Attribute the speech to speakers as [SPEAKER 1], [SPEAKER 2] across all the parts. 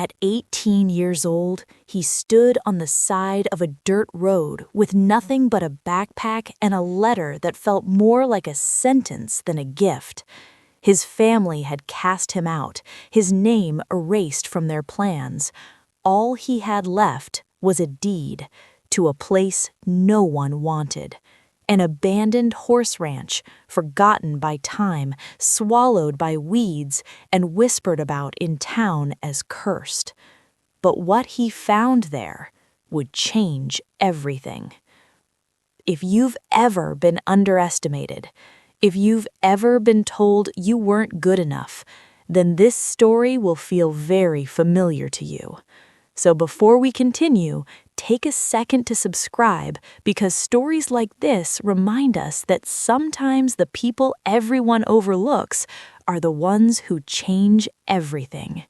[SPEAKER 1] At 18 years old, he stood on the side of a dirt road with nothing but a backpack and a letter that felt more like a sentence than a gift. His family had cast him out, his name erased from their plans. All he had left was a deed to a place no one wanted. An abandoned horse ranch, forgotten by time, swallowed by weeds, and whispered about in town as cursed. But what he found there would change everything. If you've ever been underestimated, if you've ever been told you weren't good enough, then this story will feel very familiar to you. So before we continue, take a second to subscribe because stories like this remind us that sometimes the people everyone overlooks are the ones who change everything.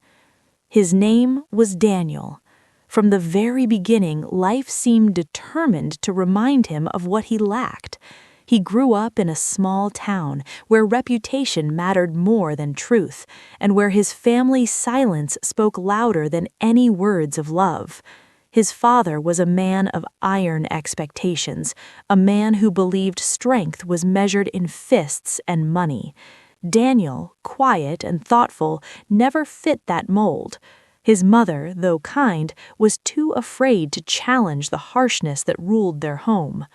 [SPEAKER 1] His name was Daniel. From the very beginning, life seemed determined to remind him of what he lacked. He grew up in a small town where reputation mattered more than truth, and where his family's silence spoke louder than any words of love. His father was a man of iron expectations, a man who believed strength was measured in fists and money. Daniel, quiet and thoughtful, never fit that mold. His mother, though kind, was too afraid to challenge the harshness that ruled their home.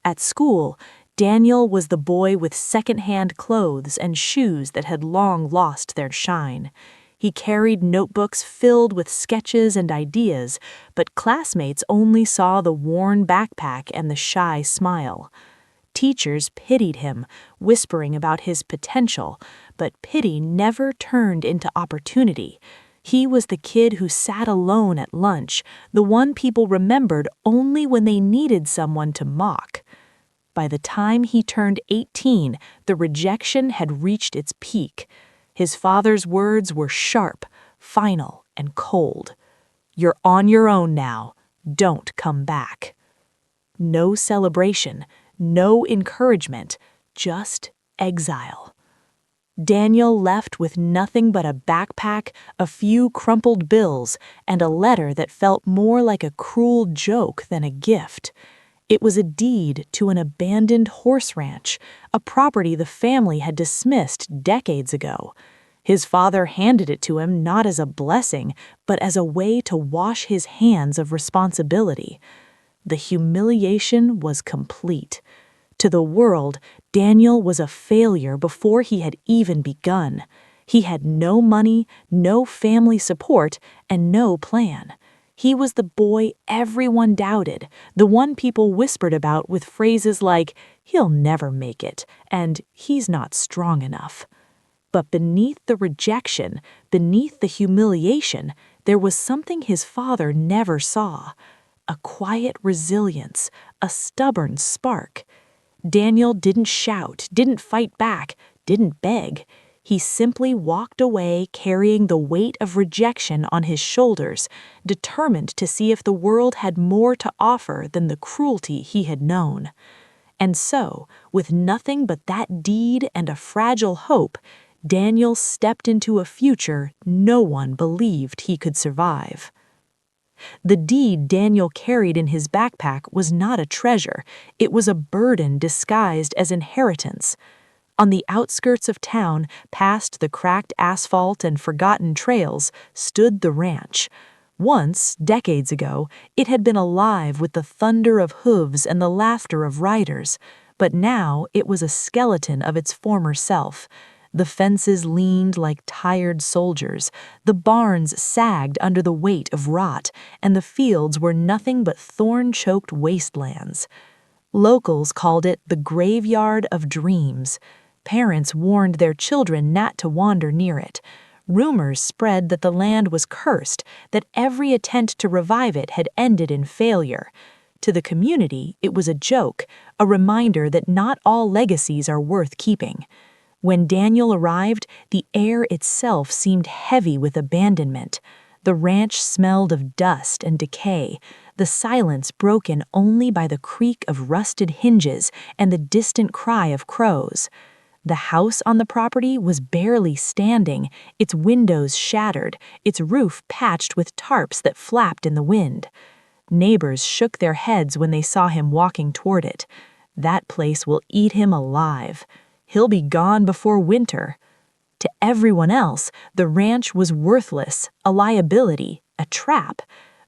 [SPEAKER 1] At school, Daniel was the boy with second-hand clothes and shoes that had long lost their shine. He carried notebooks filled with sketches and ideas, but classmates only saw the worn backpack and the shy smile. Teachers pitied him, whispering about his potential, but pity never turned into opportunity. He was the kid who sat alone at lunch, the one people remembered only when they needed someone to mock. By the time he turned 18, the rejection had reached its peak. His father's words were sharp, final, and cold. "You're on your own now. Don't come back." No celebration, no encouragement, just exile. Daniel left with nothing but a backpack, a few crumpled bills, and a letter that felt more like a cruel joke than a gift. It was a deed to an abandoned horse ranch, a property the family had dismissed decades ago. His father handed it to him not as a blessing, but as a way to wash his hands of responsibility. The humiliation was complete. To the world, Daniel was a failure before he had even begun. He had no money, no family support, and no plan. He was the boy everyone doubted, the one people whispered about with phrases like, "He'll never make it," and "He's not strong enough." But beneath the rejection, beneath the humiliation, there was something his father never saw. A quiet resilience, a stubborn spark. Daniel didn't shout, didn't fight back, didn't beg. He simply walked away carrying the weight of rejection on his shoulders, determined to see if the world had more to offer than the cruelty he had known. And so, with nothing but that deed and a fragile hope, Daniel stepped into a future no one believed he could survive. The deed Daniel carried in his backpack was not a treasure, it was a burden disguised as inheritance. On the outskirts of town, past the cracked asphalt and forgotten trails, stood the ranch. Once, decades ago, it had been alive with the thunder of hooves and the laughter of riders, but now it was a skeleton of its former self. The fences leaned like tired soldiers, the barns sagged under the weight of rot, and the fields were nothing but thorn-choked wastelands. Locals called it the graveyard of dreams. Parents warned their children not to wander near it. Rumors spread that the land was cursed, that every attempt to revive it had ended in failure. To the community, it was a joke, a reminder that not all legacies are worth keeping. When Daniel arrived, the air itself seemed heavy with abandonment. The ranch smelled of dust and decay, the silence broken only by the creak of rusted hinges and the distant cry of crows. The house on the property was barely standing, its windows shattered, its roof patched with tarps that flapped in the wind. Neighbors shook their heads when they saw him walking toward it. That place will eat him alive. He'll be gone before winter. To everyone else, the ranch was worthless, a liability, a trap.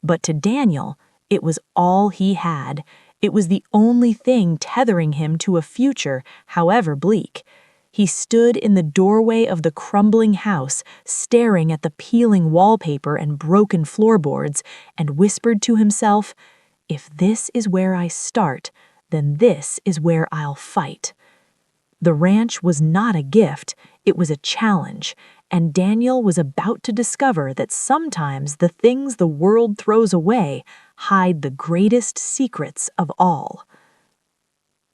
[SPEAKER 1] But to Daniel, it was all he had. It was the only thing tethering him to a future, however bleak. He stood in the doorway of the crumbling house, staring at the peeling wallpaper and broken floorboards, and whispered to himself, "If this is where I start, then this is where I'll fight." The ranch was not a gift, it was a challenge, and Daniel was about to discover that sometimes the things the world throws away hide the greatest secrets of all.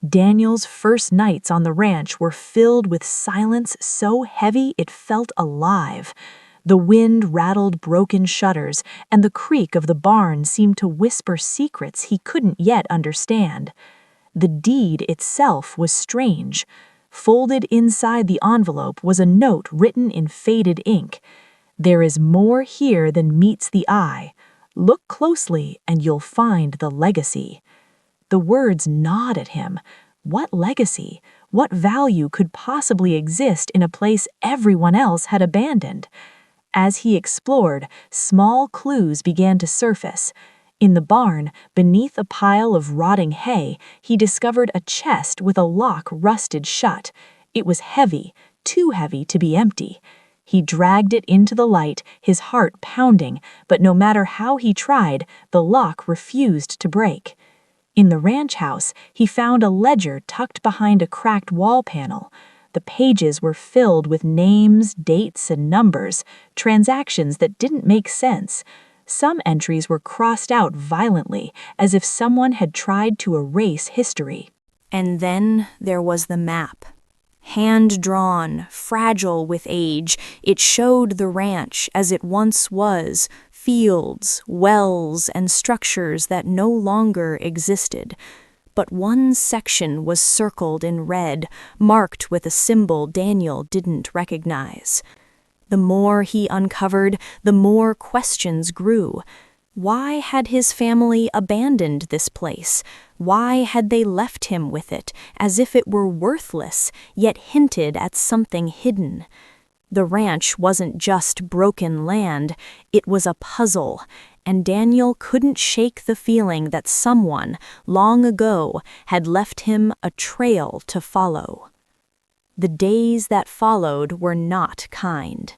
[SPEAKER 1] Daniel's first nights on the ranch were filled with silence so heavy it felt alive. The wind rattled broken shutters, and the creak of the barn seemed to whisper secrets he couldn't yet understand. The deed itself was strange. Folded inside the envelope was a note written in faded ink. "There is more here than meets the eye. Look closely and you'll find the legacy." The words gnawed at him. What legacy? What value could possibly exist in a place everyone else had abandoned? As he explored, small clues began to surface. In the barn, beneath a pile of rotting hay, he discovered a chest with a lock rusted shut. It was heavy, too heavy to be empty. He dragged it into the light, his heart pounding, but no matter how he tried, the lock refused to break. In the ranch house, he found a ledger tucked behind a cracked wall panel. The pages were filled with names, dates, and numbers, transactions that didn't make sense. Some entries were crossed out violently, as if someone had tried to erase history. And then there was the map. Hand-drawn, fragile with age, it showed the ranch as it once was, fields, wells, and structures that no longer existed. But one section was circled in red, marked with a symbol Daniel didn't recognize. The more he uncovered, the more questions grew. Why had his family abandoned this place? Why had they left him with it, as if it were worthless, yet hinted at something hidden? The ranch wasn't just broken land, it was a puzzle, and Daniel couldn't shake the feeling that someone, long ago, had left him a trail to follow. The days that followed were not kind.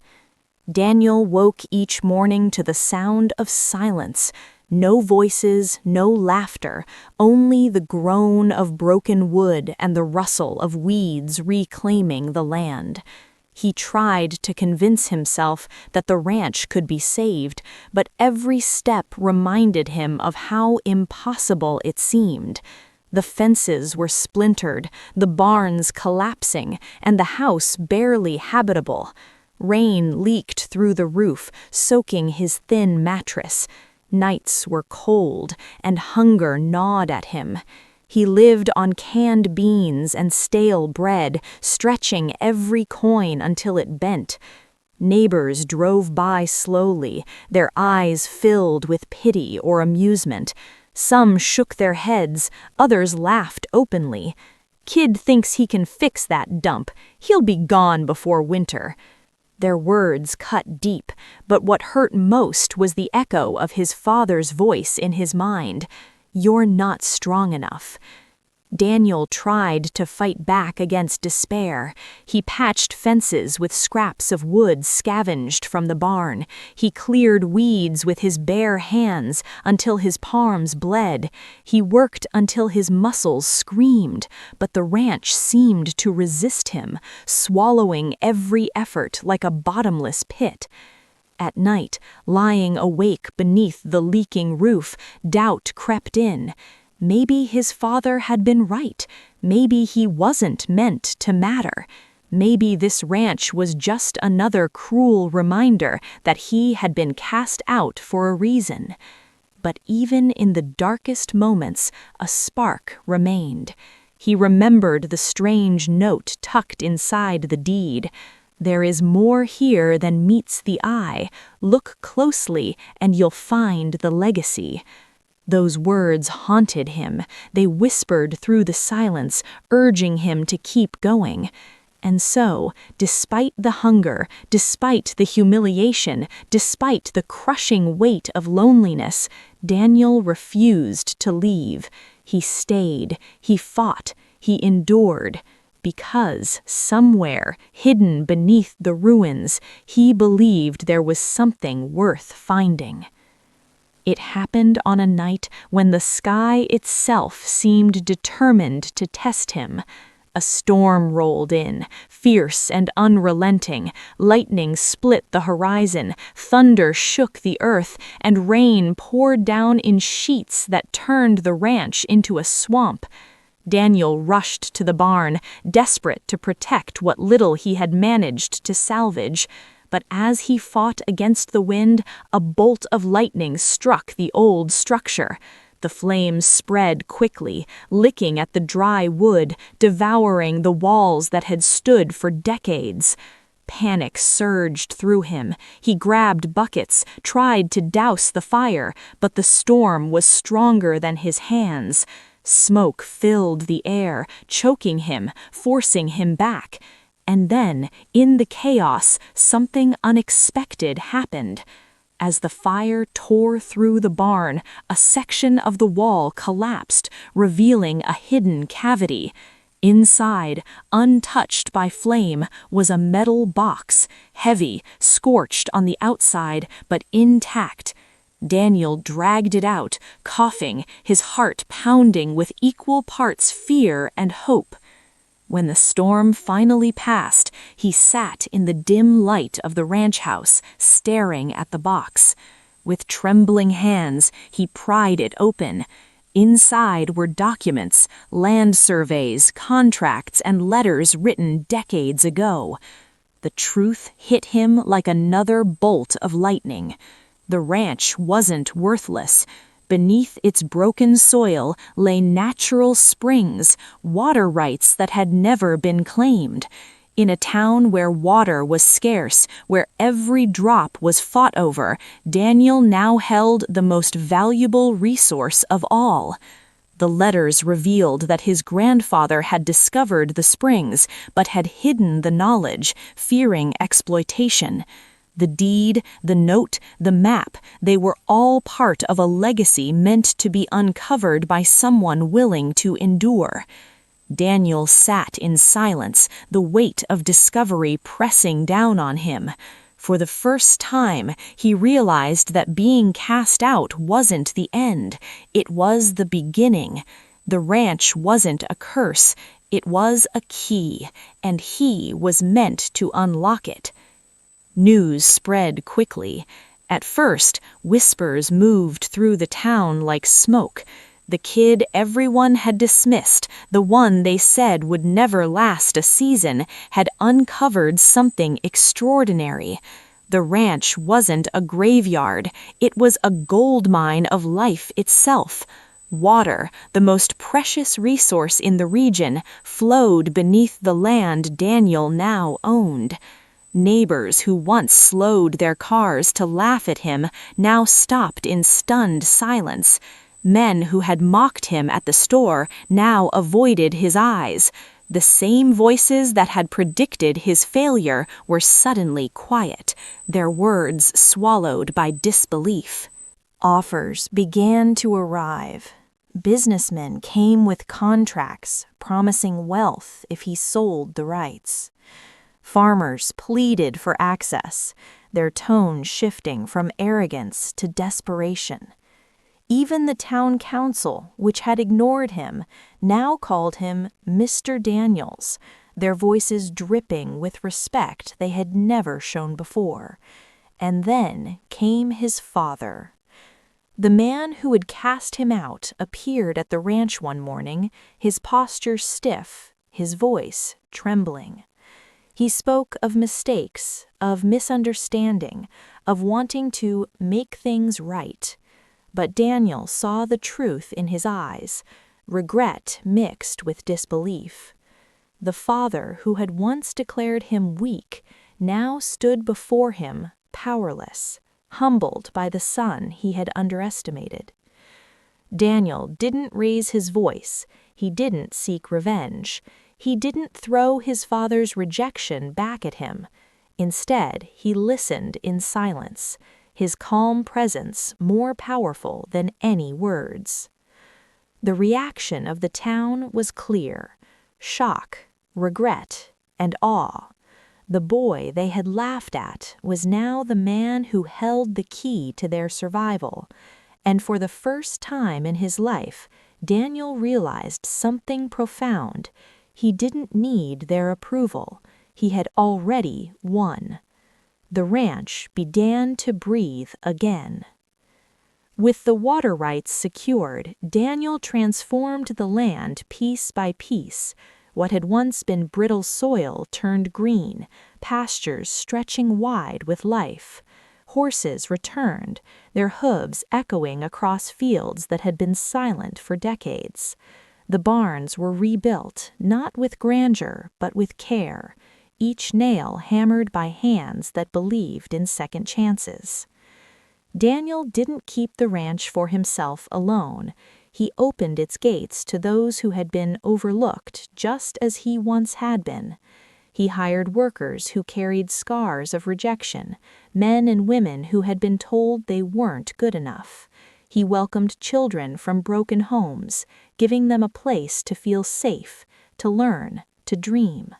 [SPEAKER 1] Daniel woke each morning to the sound of silence. No voices, no laughter, only the groan of broken wood and the rustle of weeds reclaiming the land. He tried to convince himself that the ranch could be saved, but every step reminded him of how impossible it seemed. The fences were splintered, the barns collapsing, and the house barely habitable. Rain leaked through the roof, soaking his thin mattress. Nights were cold, and hunger gnawed at him. He lived on canned beans and stale bread, stretching every coin until it bent. Neighbors drove by slowly, their eyes filled with pity or amusement. Some shook their heads, others laughed openly. "Kid thinks he can fix that dump. He'll be gone before winter." Their words cut deep, but what hurt most was the echo of his father's voice in his mind. "You're not strong enough." Daniel tried to fight back against despair. He patched fences with scraps of wood scavenged from the barn. He cleared weeds with his bare hands until his palms bled. He worked until his muscles screamed, but the ranch seemed to resist him, swallowing every effort like a bottomless pit. At night, lying awake beneath the leaking roof, doubt crept in. Maybe his father had been right. Maybe he wasn't meant to matter. Maybe this ranch was just another cruel reminder that he had been cast out for a reason. But even in the darkest moments, a spark remained. He remembered the strange note tucked inside the deed. "There is more here than meets the eye. Look closely, and you'll find the legacy." Those words haunted him. They whispered through the silence, urging him to keep going. And so, despite the hunger, despite the humiliation, despite the crushing weight of loneliness, Daniel refused to leave. He stayed, he fought, he endured, because somewhere, hidden beneath the ruins, he believed there was something worth finding. It happened on a night when the sky itself seemed determined to test him. A storm rolled in, fierce and unrelenting. Lightning split the horizon, thunder shook the earth, and rain poured down in sheets that turned the ranch into a swamp. Daniel rushed to the barn, desperate to protect what little he had managed to salvage. But as he fought against the wind, a bolt of lightning struck the old structure. The flames spread quickly, licking at the dry wood, devouring the walls that had stood for decades. Panic surged through him. He grabbed buckets, tried to douse the fire, but the storm was stronger than his hands. Smoke filled the air, choking him, forcing him back. And then, in the chaos, something unexpected happened. As the fire tore through the barn, a section of the wall collapsed, revealing a hidden cavity. Inside, untouched by flame, was a metal box, heavy, scorched on the outside, but intact. Daniel dragged it out, coughing, his heart pounding with equal parts fear and hope. When the storm finally passed, he sat in the dim light of the ranch house, staring at the box. With trembling hands, he pried it open. Inside were documents, land surveys, contracts, and letters written decades ago. The truth hit him like another bolt of lightning. The ranch wasn't worthless. Beneath its broken soil lay natural springs, water rights that had never been claimed. In a town where water was scarce, where every drop was fought over, Daniel now held the most valuable resource of all. The letters revealed that his grandfather had discovered the springs, but had hidden the knowledge, fearing exploitation. The deed, the note, the map, they were all part of a legacy meant to be uncovered by someone willing to endure. Daniel sat in silence, the weight of discovery pressing down on him. For the first time, he realized that being cast out wasn't the end. It was the beginning. The ranch wasn't a curse. It was a key, and he was meant to unlock it. News spread quickly. At first, whispers moved through the town like smoke. The kid everyone had dismissed, the one they said would never last a season, had uncovered something extraordinary. The ranch wasn't a graveyard. It was a gold mine of life itself. Water, the most precious resource in the region, flowed beneath the land Daniel now owned. Neighbors who once slowed their cars to laugh at him now stopped in stunned silence. Men who had mocked him at the store now avoided his eyes. The same voices that had predicted his failure were suddenly quiet, their words swallowed by disbelief. Offers began to arrive. Businessmen came with contracts promising wealth if he sold the rights. Farmers pleaded for access, their tone shifting from arrogance to desperation. Even the town council, which had ignored him, now called him Mr. Daniels, their voices dripping with respect they had never shown before. And then came his father. The man who had cast him out appeared at the ranch one morning, his posture stiff, his voice trembling. He spoke of mistakes, of misunderstanding, of wanting to make things right. But Daniel saw the truth in his eyes. regret mixed with disbelief. The father who had once declared him weak now stood before him powerless, humbled by the son he had underestimated. Daniel didn't raise his voice, he didn't seek revenge, he didn't throw his father's rejection back at him. Instead, he listened in silence, his calm presence more powerful than any words. The reaction of the town was clear: shock, regret, and awe. The boy they had laughed at was now the man who held the key to their survival, and for the first time in his life, Daniel realized something profound. He didn't need their approval. He had already won. The ranch began to breathe again. With the water rights secured, Daniel transformed the land piece by piece. What had once been brittle soil turned green, pastures stretching wide with life. Horses returned, their hooves echoing across fields that had been silent for decades. The barns were rebuilt, not with grandeur, but with care, each nail hammered by hands that believed in second chances. Daniel didn't keep the ranch for himself alone. He opened its gates to those who had been overlooked just as he once had been. He hired workers who carried scars of rejection, men and women who had been told they weren't good enough. He welcomed children from broken homes, giving them a place to feel safe, to learn, to dream.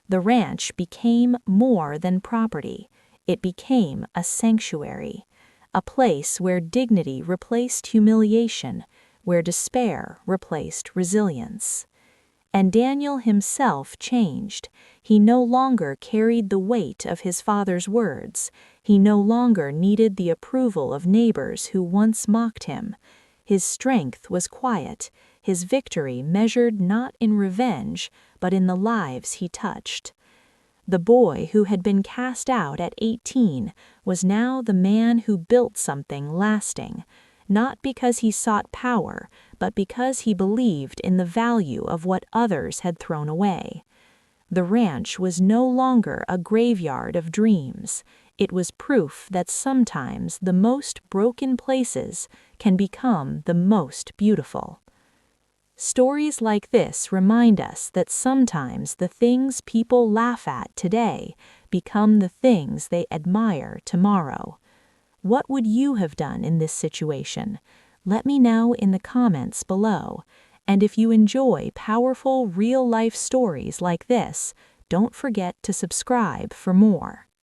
[SPEAKER 1] The ranch became more than property. It became a sanctuary, a place where dignity replaced humiliation, where despair replaced resilience. And Daniel himself changed. He no longer carried the weight of his father's words. He no longer needed the approval of neighbors who once mocked him. His strength was quiet, his victory measured not in revenge, but in the lives he touched. The boy who had been cast out at 18 was now the man who built something lasting, not because he sought power, but because he believed in the value of what others had thrown away. The ranch was no longer a graveyard of dreams. It was proof that sometimes the most broken places can become the most beautiful. Stories like this remind us that sometimes the things people laugh at today become the things they admire tomorrow. What would you have done in this situation? Let me know in the comments below. And if you enjoy powerful real-life stories like this, don't forget to subscribe for more.